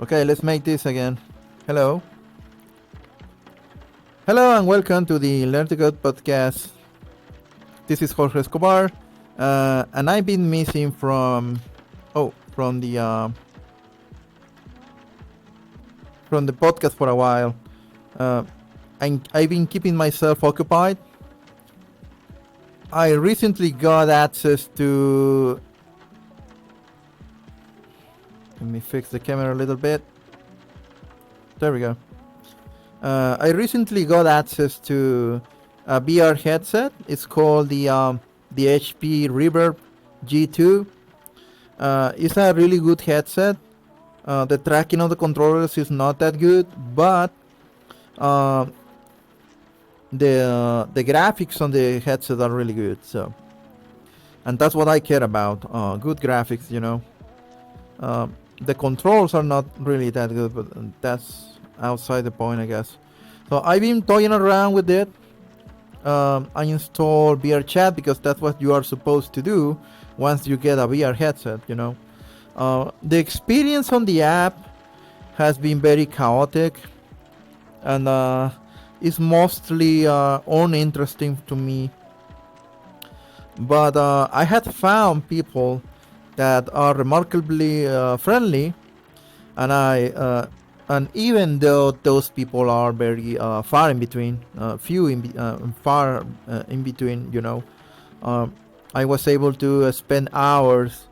Okay, let's make this again. Hello. Hello and welcome to the Learn to Code podcast. This is Jorge Escobar. And I've been missing from the podcast for a while. Uh, I've been keeping myself occupied. I recently got access to. Let me fix the camera a little bit. There we go. I recently got access to a VR headset. It's called the HP Reverb G2. It's a really good headset. The tracking of the controllers is not that good, but uh, the graphics on the headset are really good. So, and that's what I care about. Good graphics, you know. The controls are not really that good, but that's outside the point, I guess. So I've been toying around with it. I installed VRChat because that's what you are supposed to do once you get a VR headset, you know. The experience on the app has been very chaotic and is mostly uninteresting to me. But I had found people that are remarkably friendly, and and even though those people are very far in between, far in between, you know, uh, I was able to spend hours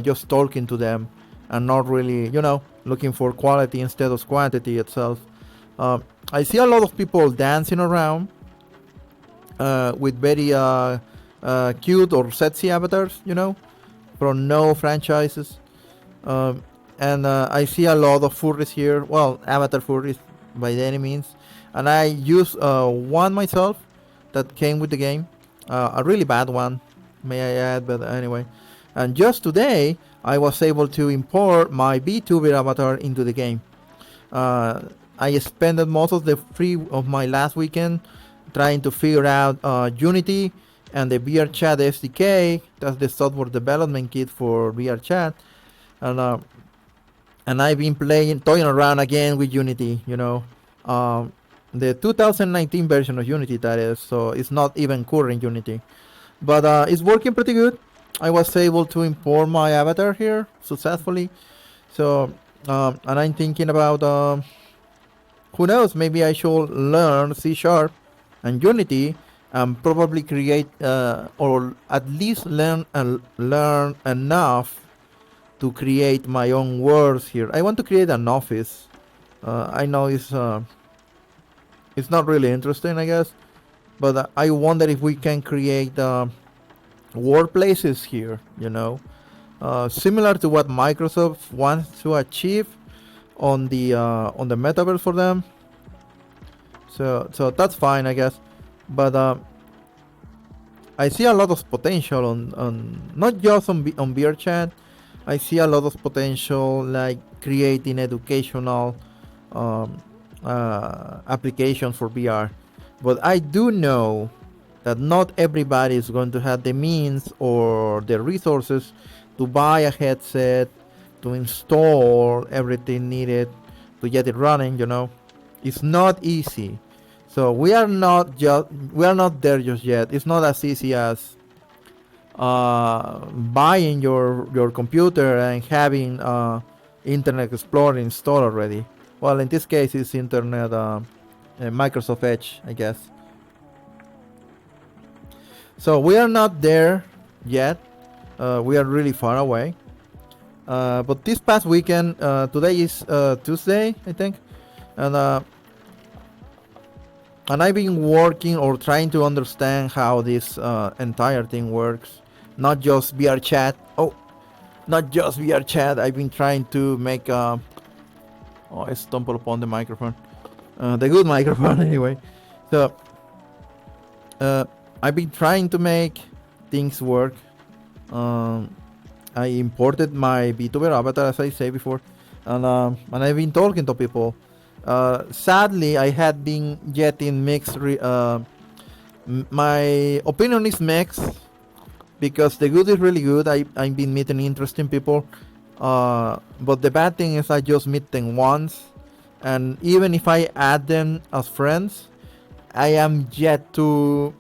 just talking to them and not really, you know, looking for quality instead of quantity itself. Uh, I see a lot of people dancing around with very cute or sexy avatars, you know, from no franchises. Um, and I see a lot of furries here. Well, avatar furries by any means. And I use one myself that came with the game. A really bad one, may I add, but anyway. And just today, I was able to import my VTuber avatar into the game. I spent most of the free of my last weekend trying to figure out Unity and the VRChat SDK. That's the software development kit for VRChat, and and I've been toying around again with Unity. You know, the 2019 version of Unity, that is. So it's not even current Unity, but it's working pretty good. I was able to import my avatar here successfully. So, and I'm thinking about who knows? Maybe I should learn C Sharp and Unity and probably create or at least learn enough to create my own words here. I want to create an office. I know it's not really interesting, I guess, but I wonder if we can create workplaces here. You know, similar to what Microsoft wants to achieve on the metaverse for them. So that's fine, I guess. But I see a lot of potential on not just on VRChat. I see a lot of potential like creating educational um, applications for VR. But I do know that not everybody is going to have the means or the resources to buy a headset, to install everything needed to get it running. You know, it's not easy. So we are not there just yet. It's not as easy as buying your computer and having Internet Explorer installed already. Well, in this case, it's Internet Microsoft Edge, I guess. So we are not there yet. We are really far away. But this past weekend, today is Tuesday, I think, and I've been working or trying to understand how this entire thing works. Not just VRChat. Oh, not just VRChat. I've been trying to make. Oh, I stumbled upon the microphone. The good microphone, anyway. So, uh, I've been trying to make things work. Um, I imported my VTuber avatar, as I say before, and I've been talking to people. Sadly, I had been getting mixed. My opinion is mixed because the good is really good. I've been meeting interesting people, But the bad thing is I just meet them once, and even if I add them as friends, I am yet to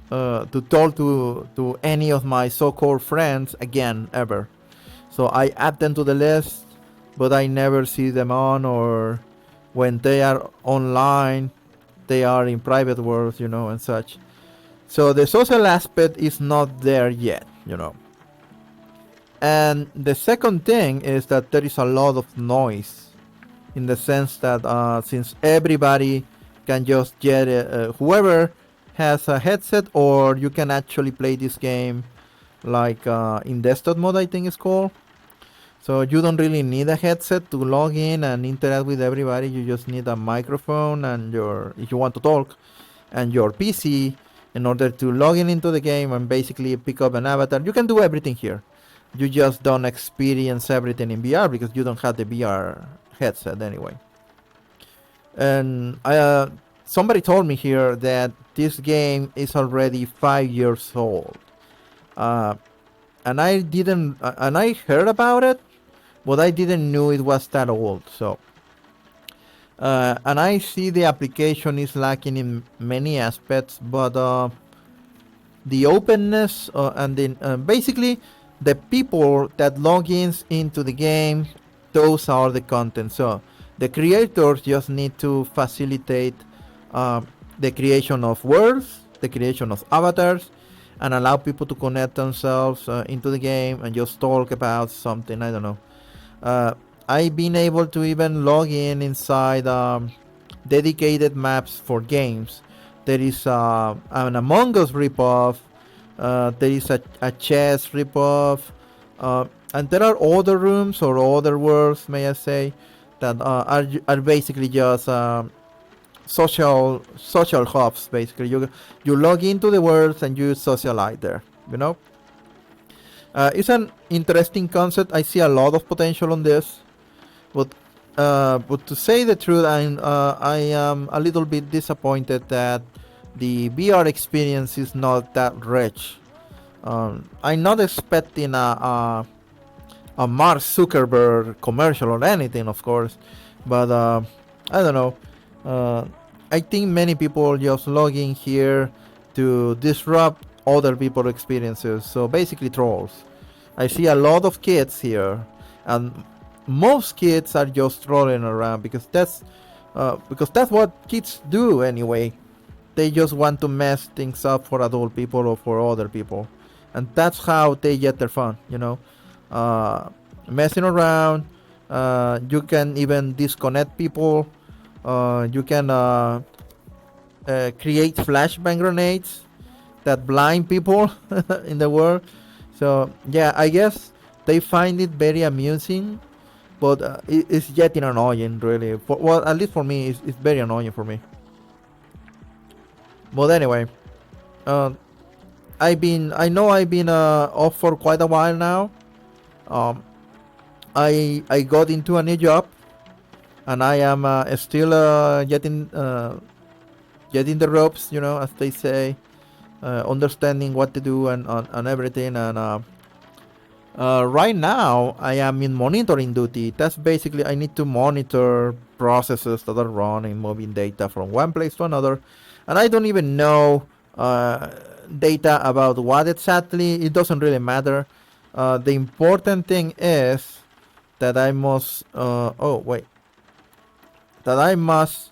talk to any of my so-called friends again ever. So I add them to the list, but I never see them on, or when they are online, they are in private worlds, and such. So the social aspect is not there yet, And the second thing is that there is a lot of noise, in the sense that since everybody can just get whoever has a headset, or you can actually play this game like in desktop mode, I think it's called. So you don't really need a headset to log in and interact with everybody. You just need a microphone and if you want to talk, and your PC in order to log in into the game and basically pick up an avatar. You can do everything here. You just don't experience everything in VR because you don't have the VR headset anyway. And somebody told me here that this game is already 5 years old. Uh, and I heard about it, but I didn't know it was that old. So, and I see the application is lacking in many aspects, but the openness and basically the people that logins into the game, those are the content. So the creators just need to facilitate uh, the creation of worlds, the creation of avatars, and allow people to connect themselves into the game and just talk about something. I don't know. I've been able to even log in inside dedicated maps for games. There is an Among Us ripoff. There is a chess ripoff. And there are other rooms or other worlds, may I say, that are basically just social hubs. Basically, you log into the worlds and you socialize there. It's an interesting concept. I see a lot of potential on this, but to say the truth, I am a little bit disappointed that the VR experience is not that rich. I'm not expecting a Mark Zuckerberg commercial or anything, of course, but I don't know. I think many people just log in here to disrupt other people's experiences. So basically, trolls. I see a lot of kids here, and most kids are just trolling around because that's what kids do anyway. They just want to mess things up for adult people or for other people, and that's how they get their fun. Messing around. You can even disconnect people. You can create flashbang grenades that blind people in the world. So yeah, I guess they find it very amusing, but it's getting annoying, really. Well, at least for me, it's very annoying for me. But anyway, uh, I know I've been off for quite a while now. Um, I got into a new job, and I am still getting the ropes, as they say, understanding what to do and everything. And right now, I am in monitoring duty. That's basically I need to monitor processes that are running, moving data from one place to another, and I don't even know data about what exactly. It doesn't really matter. The important thing is that I must. That I must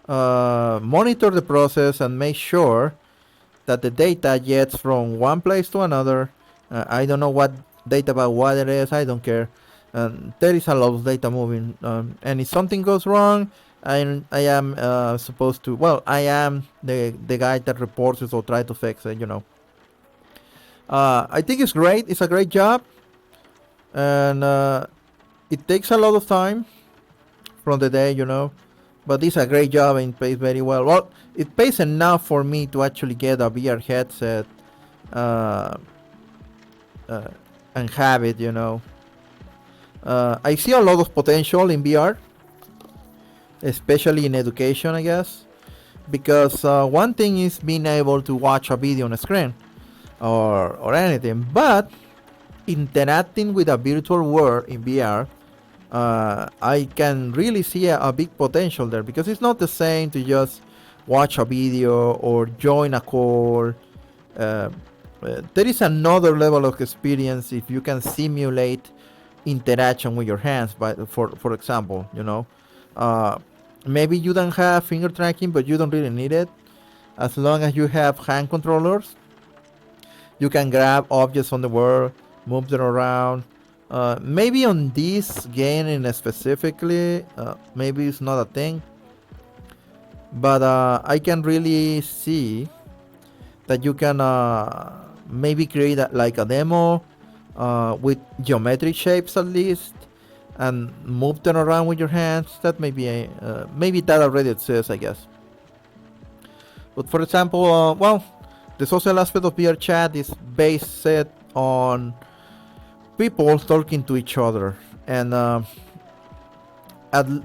monitor the process and make sure that the data gets from one place to another. I don't know what data about what it is. I don't care. There is a lot of data moving, and if something goes wrong, I am supposed to. Well, I am the guy that reports it or try to fix it. I think it's great. It's a great job, and it takes a lot of time from the day, but it's a great job and pays very well. Well, it pays enough for me to actually get a VR headset uh, and have it, I see a lot of potential in VR, especially in education, I guess, because one thing is being able to watch a video on a screen or anything, but interacting with a virtual world in VR, I can really see a big potential there, because it's not the same to just watch a video or join a call. Uh, there is another level of experience if you can simulate interaction with your hands. For example, uh, maybe you don't have finger tracking, but you don't really need it. As long as you have hand controllers, you can grab objects on the world, move them around. Maybe on this game in specifically, maybe it's not a thing, but I can really see that you can maybe create like a demo with geometric shapes at least, and move them around with your hands. That maybe that already exists, I guess. But for example, the social aspect of VRChat is based on people talking to each other, and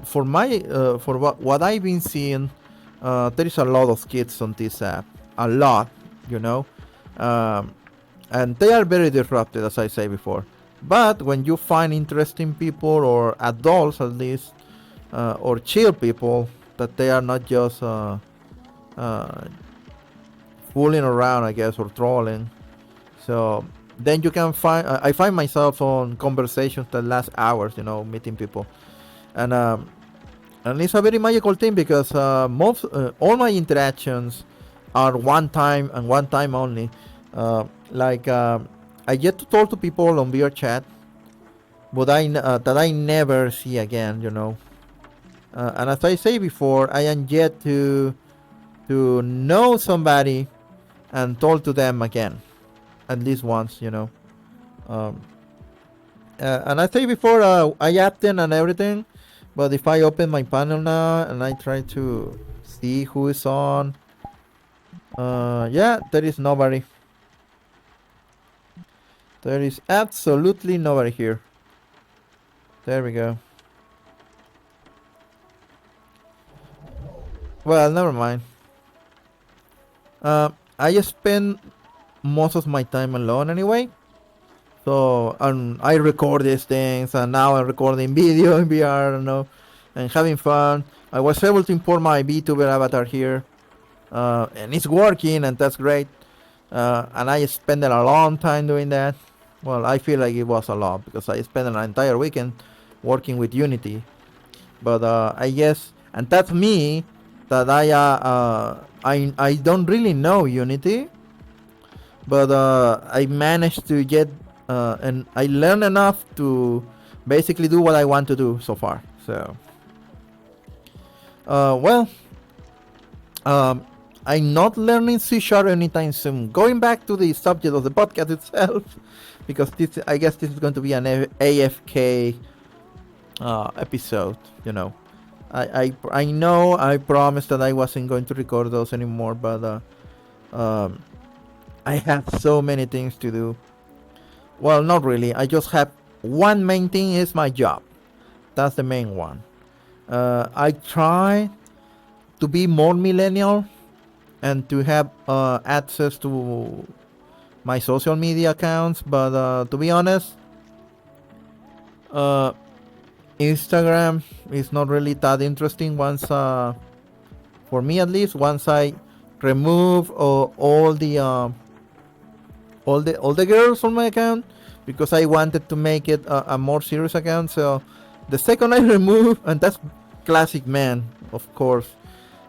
for what I've been seeing, there is a lot of kids on this app, a lot, you know, um, and they are very disruptive, as I say before. But when you find interesting people, or adults at least, or chill people, that they are not just uh, fooling around, I guess, or trolling. So then you can find. I find myself on conversations that last hours, meeting people, and it's a very magical thing, because most all my interactions are one time and one time only. Like I get to talk to people on VRChat, but that I never see again. And as I say before, I am yet to know somebody and talk to them again, at least once. Um, and I say before, I add them and everything, but if I open my panel now and I try to see who is on, yeah, there is nobody. There is absolutely nobody here. There we go. Well, never mind. I spend most of my time alone anyway. So I record these things, and now I'm recording video in VR, and having fun. I was able to import my VTuber avatar here, and it's working, and that's great. And I spent a long time doing that. Well, I feel like it was a lot, because I spent an entire weekend working with Unity. But I guess, and that's me, that I don't really know Unity, but I managed to get and I learned enough to basically do what I want to do so far. So, well, I'm not learning C# anytime soon. Going back to the subject of the podcast itself, because I guess this is going to be an AFK episode. I know I promised that I wasn't going to record those anymore, but I have so many things to do. Well, not really. I just have one main thing, is my job. That's the main one. I try to be more millennial and to have access to my social media accounts, but to be honest, Instagram is not really that interesting once, for me at least, once I remove all the girls on my account, because I wanted to make it a more serious account. So the second I remove, and that's classic man, of course.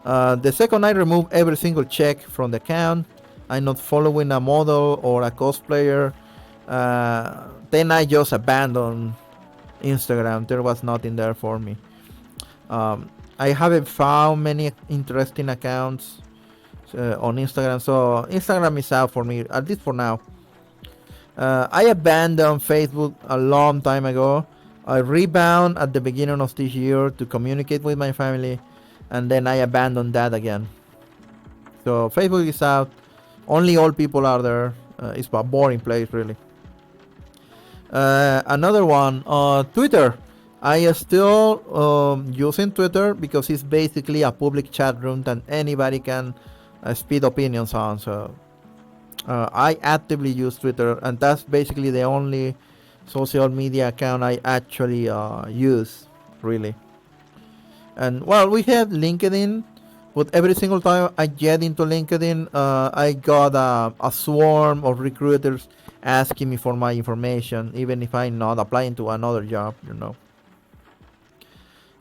The second I remove every single check from the account, I'm not following a model or a cosplayer, then I just abandon Instagram. There was nothing there for me. I haven't found many interesting accounts on Instagram, so Instagram is out for me, at least for now. I abandoned Facebook a long time ago. I rebound at the beginning of this year to communicate with my family, and then I abandoned that again. So Facebook is out. Only old people are there. It's a boring place, really. Another one, Twitter. I am still using Twitter, because it's basically a public chat room that anybody can speed opinions on. So I actively use Twitter, and that's basically the only social media account I actually use, really. And well, we have LinkedIn, but every single time I get into LinkedIn, I got a swarm of recruiters asking me for my information, even if I'm not applying to another job.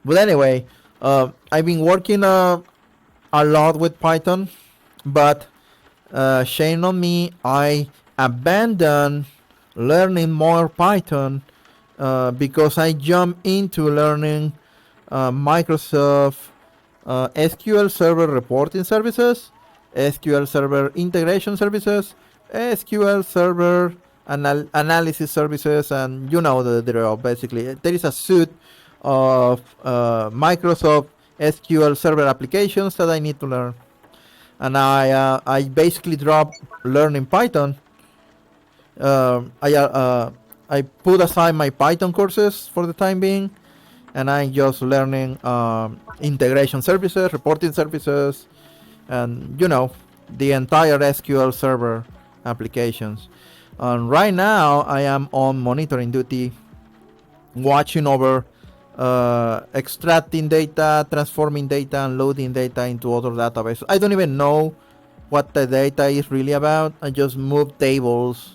But anyway, I've been working a lot with Python, but shame on me, I abandoned learning more Python because I jumped into learning Microsoft SQL Server reporting services, SQL Server integration services, SQL Server analysis services, and you know the drill. Basically, there is a suite of Microsoft SQL Server applications that I need to learn, and I basically dropped learning Python. Um, I uh, uh, I put aside my Python courses for the time being, and I'm just learning integration services, reporting services, and the entire SQL Server applications. And right now, I am on monitoring duty, watching over extracting data, transforming data, and loading data into other databases. I don't even know what the data is really about. I just move tables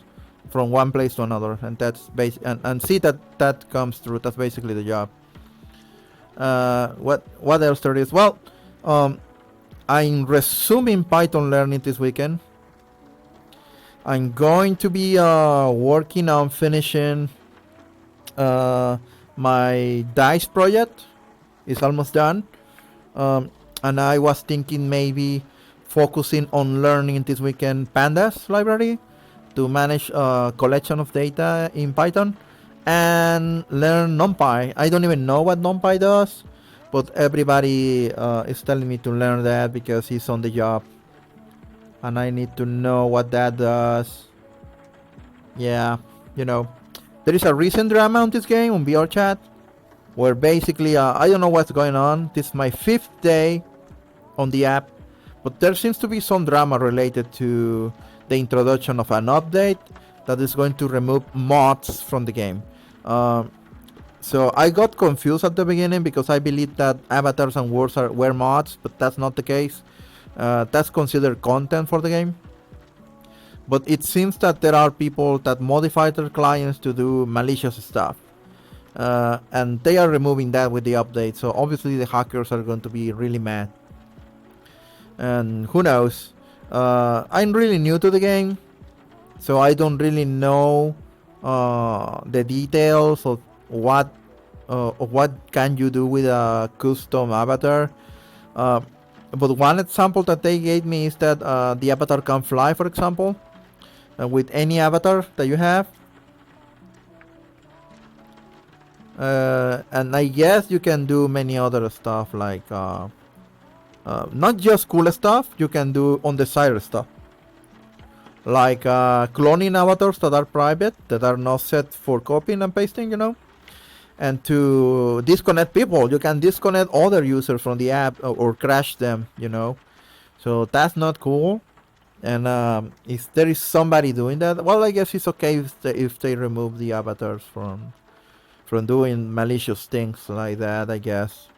from one place to another, and that's and see that comes through. That's basically the job. What else there is? Well, um, I'm resuming Python learning this weekend. I'm going to be working on finishing uh, my dice project. It's almost done, and I was thinking maybe focusing on learning this weekend Pandas library to manage a collection of data in Python and learn NumPy. I don't even know what NumPy does, but everybody is telling me to learn that because he's on the job, and I need to know what that does. Yeah, you know, there is a recent drama on this game on VRChat where basically I don't know what's going on. This is my 5th day on the app, but there seems to be some drama related to the introduction of an update that is going to remove mods from the game. So I got confused at the beginning because I believed that avatars and worlds were mods, but that's not the case. That's considered content for the game. But it seems that there are people that modify their clients to do malicious stuff. And they are removing that with the update. So obviously the hackers are going to be really mad. And who knows? I'm really new to the game, so I don't really know the details of what can you do with a custom avatar. But one example that they gave me is that the avatar can fly, for example, with any avatar that you have. And I guess you can do many other stuff like not just cool stuff, you can do on the side stuff. Like cloning avatars that are private, that are not set for copying and pasting, And to disconnect people, you can disconnect other users from the app or crash them, So that's not cool. And if there is somebody doing that, well, I guess it's okay if they remove the avatars from doing malicious things like that, I guess.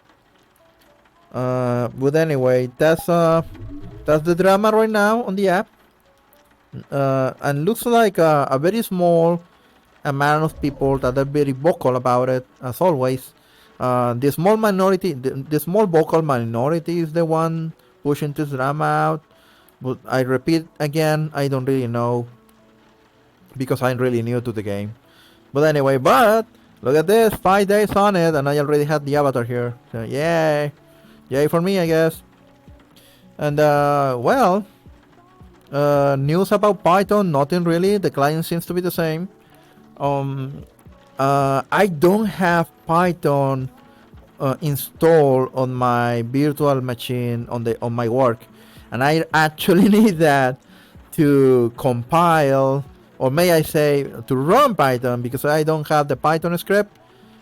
But anyway, that's the drama right now on the app. And looks like a very small amount of people that are very vocal about it, as always. The small minority, the small vocal minority is the one pushing this drama out. But I repeat again, I don't really know because I'm really new to the game. But anyway, look at this, 5 days on it, and I already had the avatar here. So yay for me, I guess. And news about Python, nothing really. The client seems to be the same. I don't have Python installed on my virtual machine on my work, and I actually need that to compile, or may I say to run Python, because I don't have the Python script.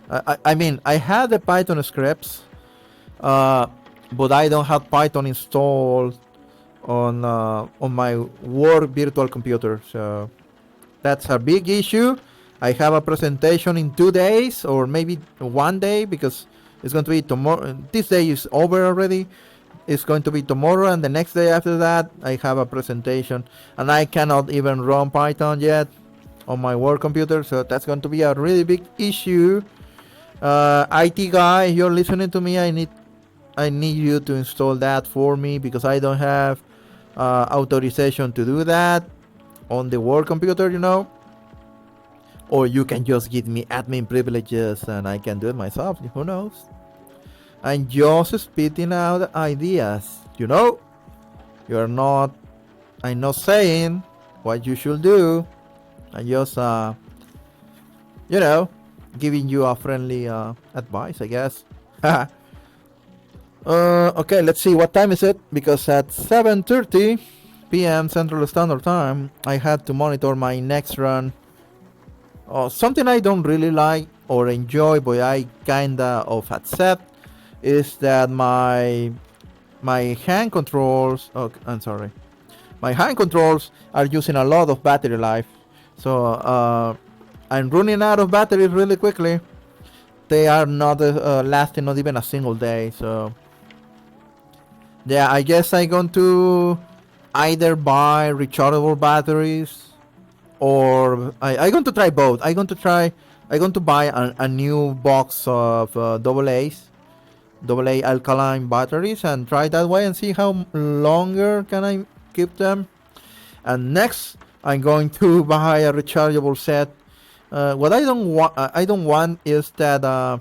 I mean, I have the Python scripts, but I don't have Python installed on my work virtual computer. So that's a big issue. I have a presentation in 2 days or maybe one day because it's going to be tomorrow. This day is over already. It's going to be tomorrow, and the next day after that, I have a presentation, and I cannot even run Python yet on my work computer. So that's going to be a really big issue. IT guy, you're listening to me. I need you to install that for me because I don't have authorization to do that on the work computer, or you can just give me admin privileges and I can do it myself. Who knows? I'm just spitting out ideas. You're not. I'm not saying what you should do. I'm just, giving you a friendly advice, I guess. Okay, let's see. What time is it? Because at 7:30 p.m. Central Standard Time, I had to monitor my next run. Something I don't really like or enjoy, but I kinda of accept, is that my hand controls. Oh, I'm sorry. My hand controls are using a lot of battery life, so I'm running out of batteries really quickly. They are not lasting not even a single day. So yeah, I guess I'm going to either buy rechargeable batteries, or I'm going to try both. I'm going to buy a new box of AA alkaline batteries and try that way and see how longer can I keep them. And next, I'm going to buy a rechargeable set. What I don't want is that the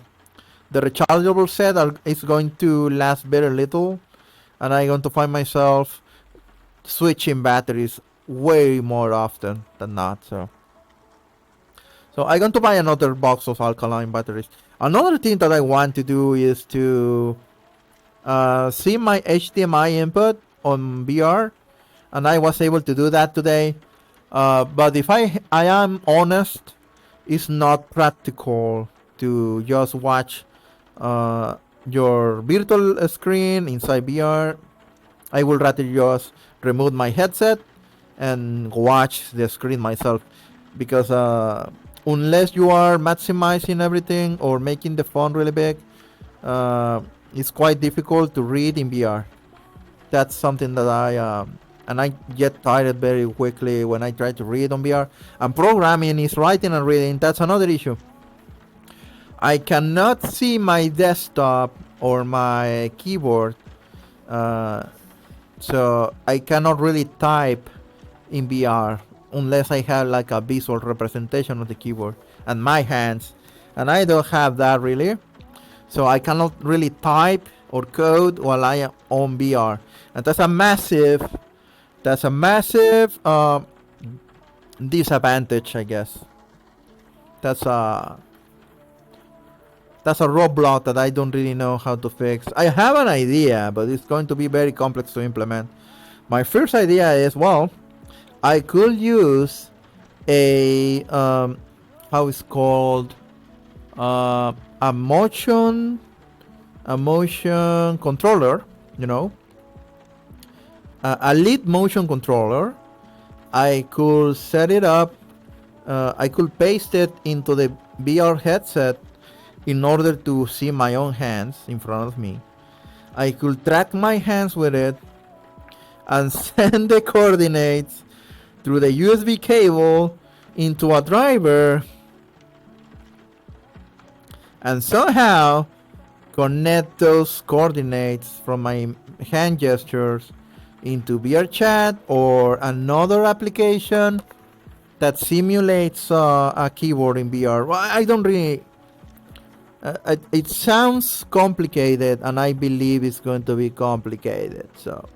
rechargeable set is going to last very little, and I'm going to find myself switching batteries way more often than not. So I'm going to buy another box of alkaline batteries. Another thing that I want to do is to see my HDMI input on VR, and I was able to do that today. But if I am honest, it's not practical to just watch your virtual screen inside VR. I would rather just remove my headset and watch the screen myself, because unless you are maximizing everything or making the font really big, it's quite difficult to read in VR. That's something that I get tired very quickly when I try to read on VR. And programming is writing and reading. That's another issue. I cannot see my desktop or my keyboard, so I cannot really type in VR unless I have like a visual representation of the keyboard and my hands, and I don't have that really. So I cannot really type or code while I am on VR, and that's a massive disadvantage, I guess. That's a roadblock that I don't really know how to fix. I have an idea, but it's going to be very complex to implement. My first idea is, well, I could use a how it's called, a motion controller, a lead motion controller. I could set it up. I could paste it into the VR headset in order to see my own hands in front of me. I could track my hands with it and send the coordinates through the USB cable into a driver, and somehow connect those coordinates from my hand gestures into VRChat or another application that simulates a keyboard in VR. Well, I don't really. It sounds complicated, and I believe it's going to be complicated. So,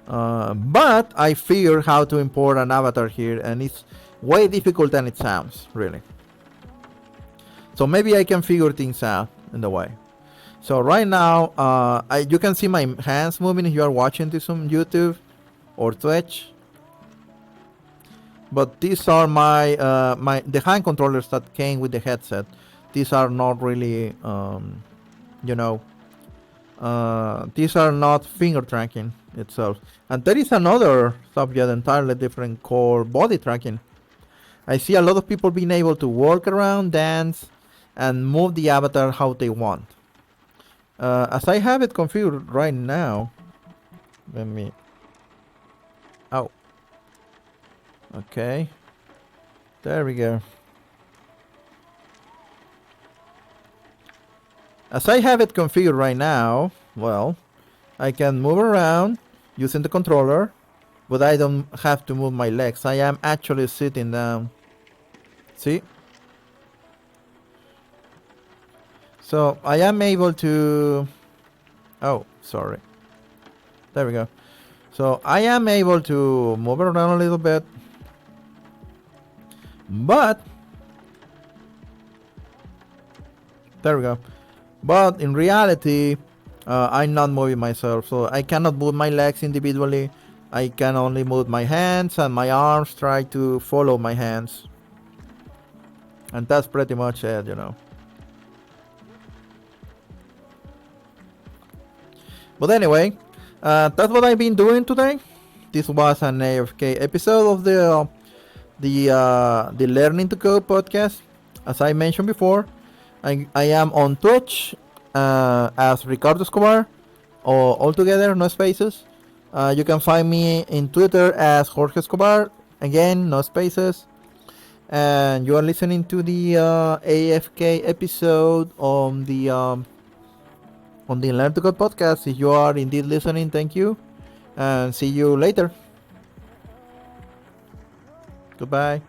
but I figured how to import an avatar here, and it's way difficult than it sounds, really. So maybe I can figure things out in the way. So right now, you can see my hands moving if you are watching this on YouTube or Twitch. But these are the hand controllers that came with the headset. These are not really, These are not finger tracking itself. And there is another subject entirely different called body tracking. I see a lot of people being able to walk around, dance, and move the avatar how they want. As I have it configured right now, let me. Oh, okay. There we go. As I have it configured right now, well, I can move around using the controller, but I don't have to move my legs. I am actually sitting down. See? So I am able to... Oh, sorry. There we go. So I am able to move around a little bit. But... There we go. But in reality, I'm not moving myself. So I cannot move my legs individually. I can only move my hands, and my arms try to follow my hands. And that's pretty much it, you know. But anyway, that's what I've been doing today. This was an AFK episode of the Learning to Code podcast. As I mentioned before, I am on Twitch as Ricardo Escobar, or altogether, no spaces. You can find me in Twitter as Jorge Escobar, again, no spaces. And you are listening to the AFK episode on the Learn to Code podcast. If you are indeed listening, thank you, and see you later. Goodbye.